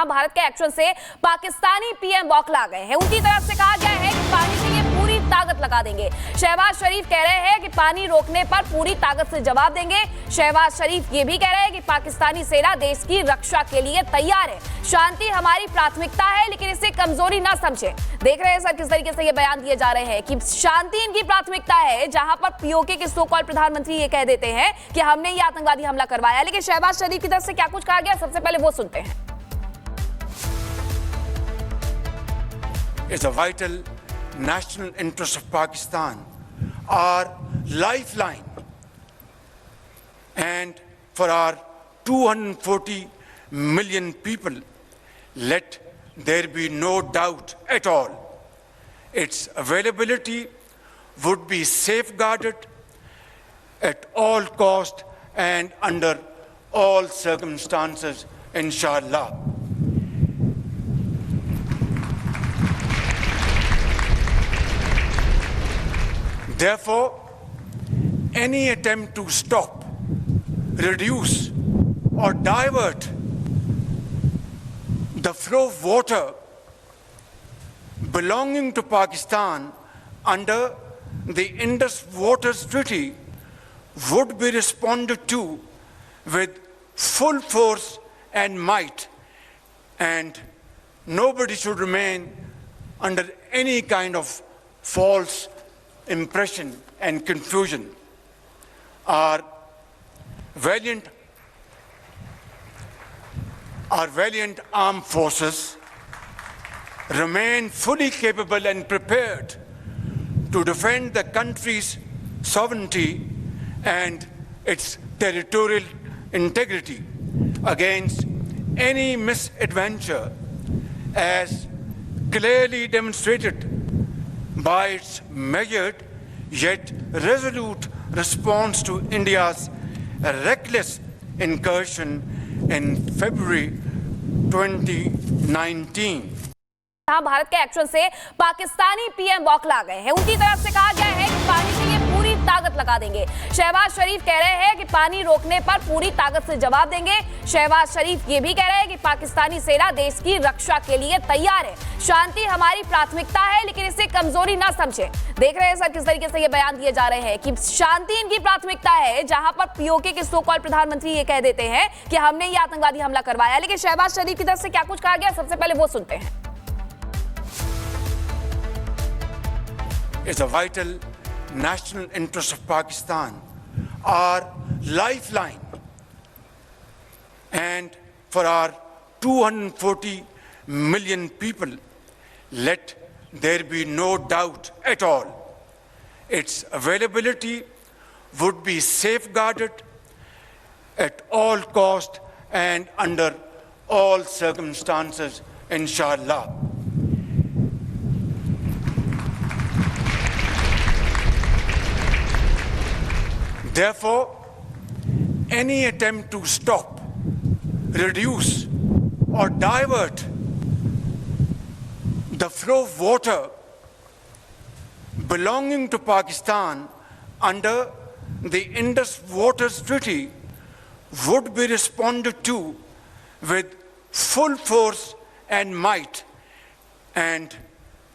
जहां भारत के एक्शन से पाकिस्तानी पीएम बौखला गए हैं। उनकी तरफ से कहा गया है कि पानी के लिए पूरी ताकत लगा देंगे। शहबाज शरीफ कह रहे हैं कि पानी रोकने पर पूरी ताकत से जवाब देंगे। शहबाज शरीफ ये भी कह रहे हैं कि पाकिस्तानी सेना देश की रक्षा के लिए तैयार है। शांति हमारी प्राथमिकता है, लेकिन इसे कमजोरी ना समझें। देख रहे हैं सर किस तरीके से ये बयान दिए जा रहे हैं कि शांति इनकी प्राथमिकता है, जहां पर पीओके के सो कॉल्ड प्रधानमंत्री ये कह देते हैं कि हमने ये आतंकवादी हमला करवाया। लेकिन शहबाज शरीफ की तरफ से क्या कुछ कहा गया, सबसे पहले वो सुनते हैं। It's a vital national interest of Pakistan, our lifeline, and for our 240 million people, let there be no doubt at all. Its availability would be safeguarded at all cost and under all circumstances, inshallah. Therefore, any attempt to stop, reduce, or divert the flow of water belonging to Pakistan under the Indus Waters Treaty would be responded to with full force and might, and nobody should remain under any kind of false impression and confusion. Our valiant armed forces remain fully capable and prepared to defend the country's sovereignty and its territorial integrity against any misadventure, as clearly demonstrated by its measured yet resolute response to India's reckless incursion in February 2019. Bharat के action से Pakistani PM बौखला गए हैं। उनकी तरफ से कहा गया है कि पानी के लिए पूरी ताकत लगा देंगे। शहबाज शरीफ कह रहे हैं कि पानी रोकने पर पूरी ताकत से जवाब देंगे। शहबाज शरीफ ये भी कह रहे हैं कि पाकिस्तानी सेना देश की रक्षा के लिए तैयार है। शांति हमारी प्राथमिकता है, लेकिन इसे कमजोरी ना समझें। देख रहे हैं सर किस तरीके से ये बयान दिए जा रहे हैं कि शांति इनकी प्राथमिकता है, जहां पर पीओके के सो कॉल्ड प्रधानमंत्री ये कह देते हैं कि हमने ये आतंकवादी हमला करवाया। लेकिन शहबाज शरीफ की तरफ से क्या कुछ कहा गया, सबसे पहले वो सुनते हैं। It's a vital national interest of Pakistan, our lifeline, and for our 240 million people, let there be no doubt at all. Its availability would be safeguarded at all cost and under all circumstances, inshallah. Therefore, any attempt to stop, reduce, or divert the flow of water belonging to Pakistan under the Indus Waters Treaty would be responded to with full force and might, and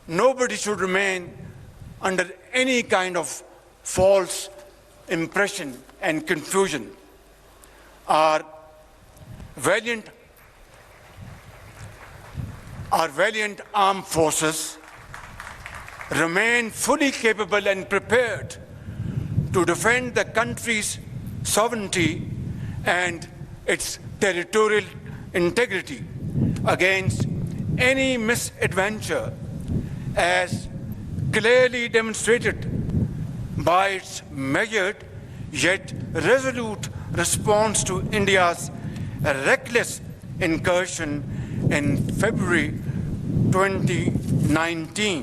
nobody should remain under any kind of false impression and confusion. Our valiant armed forces remain fully capable and prepared to defend the country's sovereignty and its territorial integrity against any misadventure, as clearly demonstrated by its measured yet resolute response to India's reckless incursion in February 2019.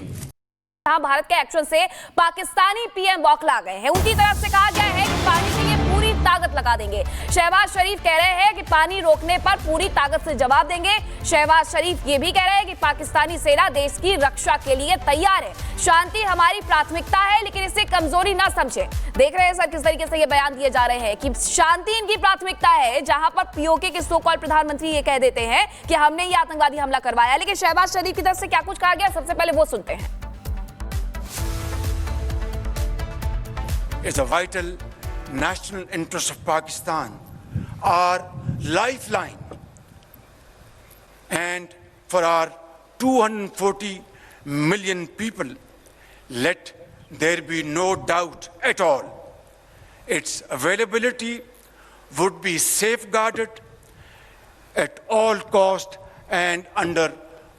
Bharat के action से Pakistani PM बौखला गए हैं। उनकी तरफ से कहा गया है कि पानी के लिए पूरी ताकत लगा देंगे। शहबाज शरीफ कह रहे हैं कि पानी रोकने पर पूरी ताकत से जवाब देंगे। शहबाज शरीफ ये भी कह रहे हैं कि पाकिस्तानी सेना देश की रक्षा के लिए तैयार है। शांति हमारी प्राथमिकता है, लेकिन इसे कमजोरी ना समझे। देख रहे हैं सर किस तरीके से ये बयान दिए जा रहे हैं कि शांति इनकी प्राथमिकता है, जहां पर पीओके के सो कॉल्ड प्रधानमंत्री ये कह देते हैं कि हमने ये आतंकवादी हमला करवाया। लेकिन शहबाज शरीफ की तरफ से क्या कुछ कहा गया, सबसे पहले वो सुनते हैं। It's a vital national interest of Pakistan, our lifeline, and for our 240 million people, let there be no doubt at all. Its availability would be safeguarded at all cost and under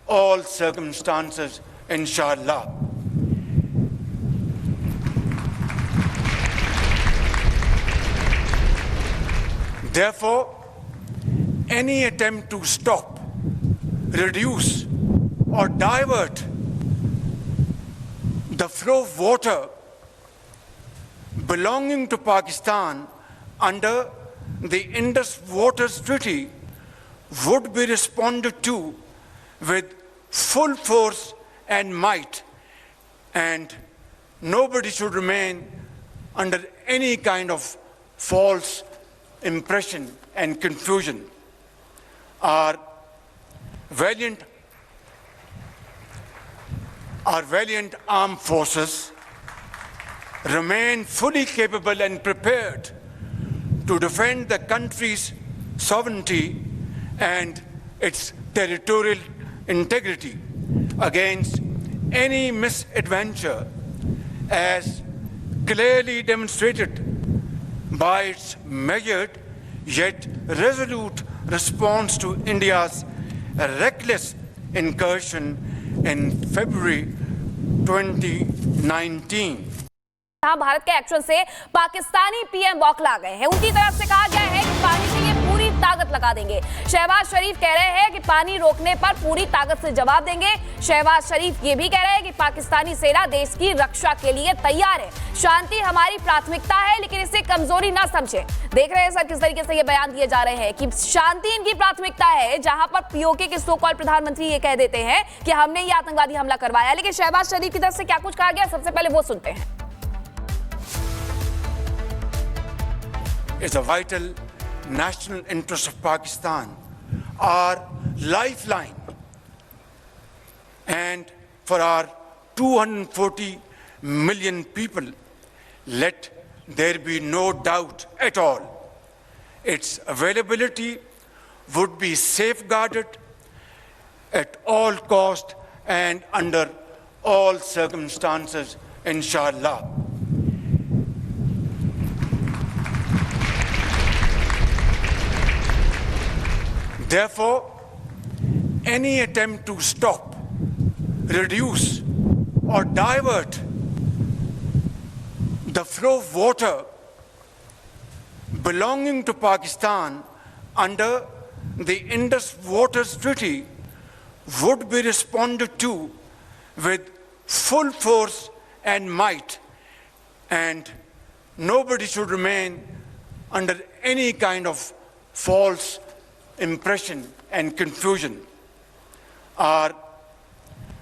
all circumstances, inshallah. Therefore, any attempt to stop, reduce, or divert the flow of water belonging to Pakistan under the Indus Waters Treaty would be responded to with full force and might, and nobody should remain under any kind of false impression and confusion. Our valiant armed forces remain fully capable and prepared to defend the country's sovereignty and its territorial integrity against any misadventure, as clearly demonstrated by its measured yet resolute response to India's reckless incursion in February 2019. Bharat के action से Pakistani PM बौखला गए हैं। उनकी तरफ से कहा गया है कि पानी के लिए पूरी ताकत लगा देंगे। शहबाज शरीफ कह रहे हैं कि पानी रोकने पर पूरी ताकत से जवाब देंगे। शहबाज शरीफ ये भी कह रहे हैं कि पाकिस्तानी सेना देश की रक्षा के लिए तैयार है। शांति हमारी प्राथमिकता है, लेकिन इसे कमजोरी ना समझे। देख रहे हैं सर किस तरीके से ये बयान दिए जा रहे हैं कि शांति इनकी प्राथमिकता है, जहां पर पीओके के सो कॉल्ड प्रधानमंत्री ये कह देते हैं कि हमने ये आतंकवादी हमला करवाया। लेकिन शहबाज शरीफ की तरफ से क्या कुछ कहा गया, सबसे पहले वो सुनते हैं। It's a vital national interest of Pakistan, our lifeline, and for our 240 million people, let there be no doubt at all. Its availability would be safeguarded at all cost and under all circumstances, inshallah. Therefore, any attempt to stop, reduce, or divert the flow of water belonging to Pakistan under the Indus Waters Treaty would be responded to with full force and might, and nobody should remain under any kind of false impression and confusion. Our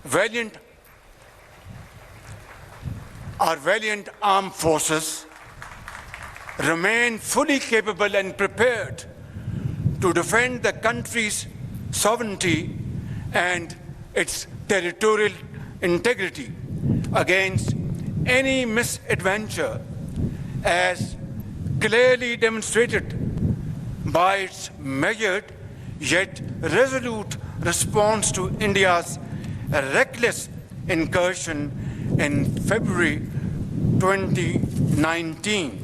valiant armed forces remain fully capable and prepared to defend the country's sovereignty and its territorial integrity against any misadventure, as clearly demonstrated by its measured yet resolute response to India's reckless incursion in February 2019.